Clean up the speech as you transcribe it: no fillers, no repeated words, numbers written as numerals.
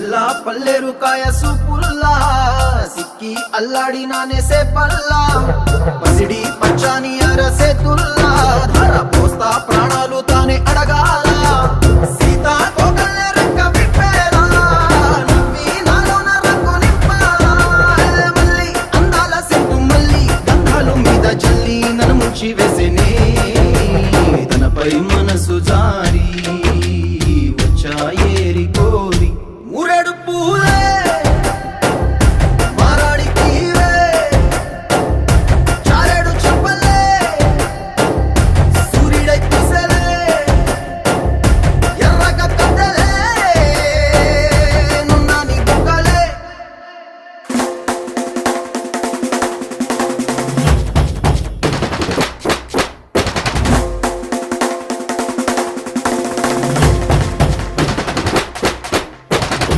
పిల్ల పల్లెరు కాయ సూపుల్లా సిక్కి అల్లాడినానే సే పల్లా పసిడి పచ్చాని అరసేతుల్లా ధర పోస్తా ప్రాణాలు తానే అడగాల సీతాకోక